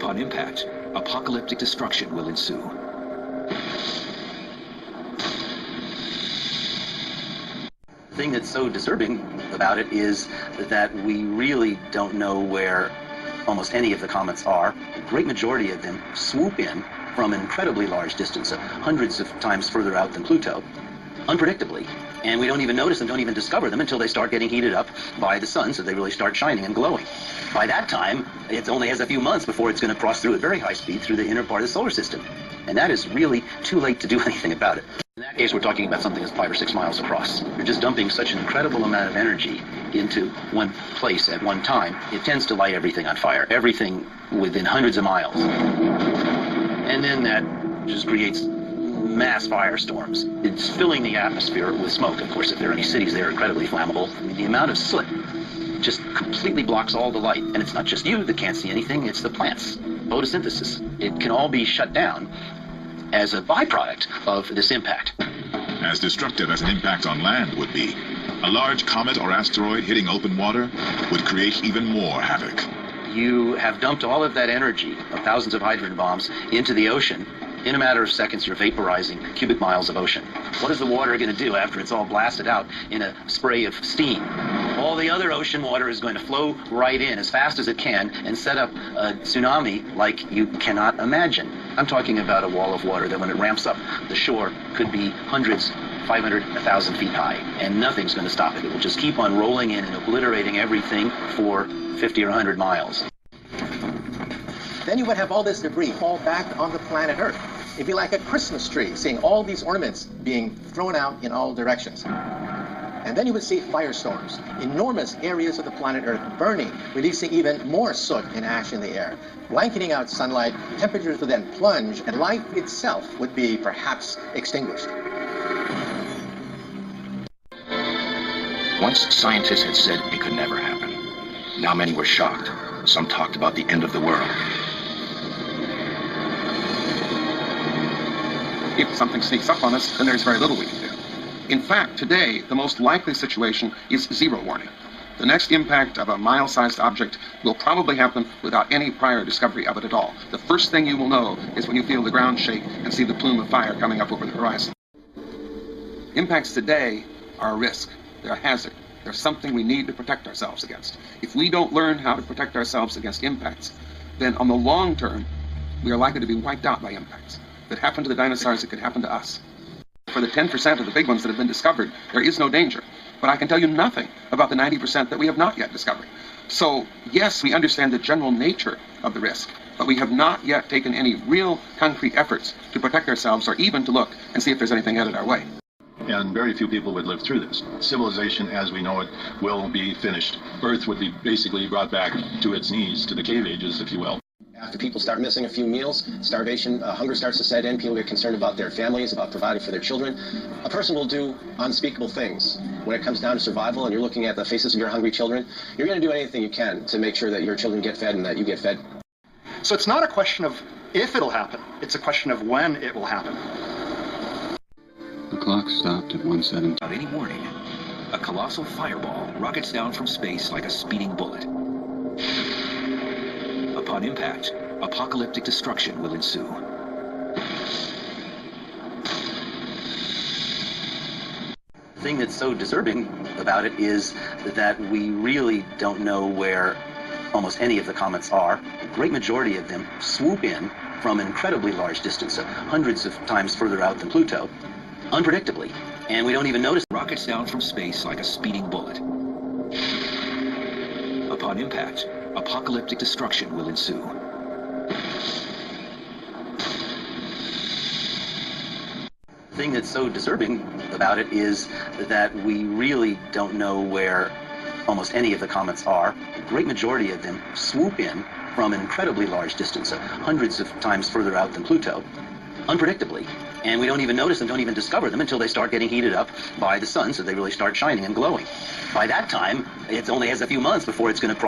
Upon impact, apocalyptic destruction will ensue. The thing that's so disturbing about it is that we really don't know where almost any of the comets are. A great majority of them swoop in from an incredibly large distance, hundreds of times further out than Pluto, unpredictably. And we don't even notice them, don't even discover them until they start getting heated up by the sun, so they really start shining and glowing. By that time, it only has a few months before it's going to cross through at very high speed through the inner part of the solar system. And that is really too late to do anything about it. In that case, we're talking about something that's 5 or 6 miles across. You're just dumping such an incredible amount of energy into one place at one time. It tends to light everything on fire, everything within hundreds of miles. And then that just creates mass firestorms. It's filling the atmosphere with smoke. Of course, if there are any cities, they're incredibly flammable. I mean, the amount of soot just completely blocks all the light. And it's not just you that can't see anything, it's the plants. Photosynthesis. It can all be shut down as a byproduct of this impact. As destructive as an impact on land would be, a large comet or asteroid hitting open water would create even more havoc. You have dumped all of that energy of thousands of hydrogen bombs into the ocean. In a matter of seconds, you're vaporizing cubic miles of ocean. What is the water going to do after it's all blasted out in a spray of steam? All the other ocean water is going to flow right in as fast as it can and set up a tsunami like you cannot imagine. I'm talking about a wall of water that when it ramps up, the shore could be hundreds, 500, 1,000 feet high, and nothing's going to stop it. It will just keep on rolling in and obliterating everything for 50 or 100 miles. Then you would have all this debris fall back on the planet Earth. It'd be like a Christmas tree, seeing all these ornaments being thrown out in all directions. And then you would see firestorms, enormous areas of the planet Earth burning, releasing even more soot and ash in the air. Blanketing out sunlight, temperatures would then plunge, and life itself would be perhaps extinguished. Once scientists had said it could never happen. Now many were shocked. Some talked about the end of the world. If something sneaks up on us, then there's very little we can do. In fact, today, the most likely situation is zero warning. The next impact of a mile-sized object will probably happen without any prior discovery of it at all. The first thing you will know is when you feel the ground shake and see the plume of fire coming up over the horizon. Impacts today are a risk. They're a hazard. They're something we need to protect ourselves against. If we don't learn how to protect ourselves against impacts, then on the long term, we are likely to be wiped out by impacts. If it happened to the dinosaurs, it could happen to us. For the 10% of the big ones that have been discovered, there is no danger. But I can tell you nothing about the 90% that we have not yet discovered. So, yes, we understand the general nature of the risk, but we have not yet taken any real concrete efforts to protect ourselves or even to look and see if there's anything headed our way. And very few people would live through this. Civilization as we know it will be finished. Earth would be basically brought back to its knees, to the cave ages, if you will. After people start missing a few meals, starvation, hunger starts to set in, people get concerned about their families, about providing for their children. A person will do unspeakable things. When it comes down to survival and you're looking at the faces of your hungry children, you're going to do anything you can to make sure that your children get fed and that you get fed. So it's not a question of if it'll happen, it's a question of when it will happen. The clock stopped at 1:17. Without any warning, a colossal fireball rockets down from space like a speeding bullet. Upon impact, apocalyptic destruction will ensue. The thing that's so disturbing about it is that we really don't know where almost any of the comets are. A great majority of them swoop in from an incredibly large distance, hundreds of times further out than Pluto, unpredictably. And we don't even notice. Rockets down from space like a speeding bullet. Upon impact, apocalyptic destruction will ensue. The thing that's so disturbing about it is that we really don't know where almost any of the comets are. A great majority of them swoop in from an incredibly large distance, hundreds of times further out than Pluto, unpredictably. And we don't even notice them, don't even discover them until they start getting heated up by the sun, so they really start shining and glowing. By that time, it only has a few months before it's going to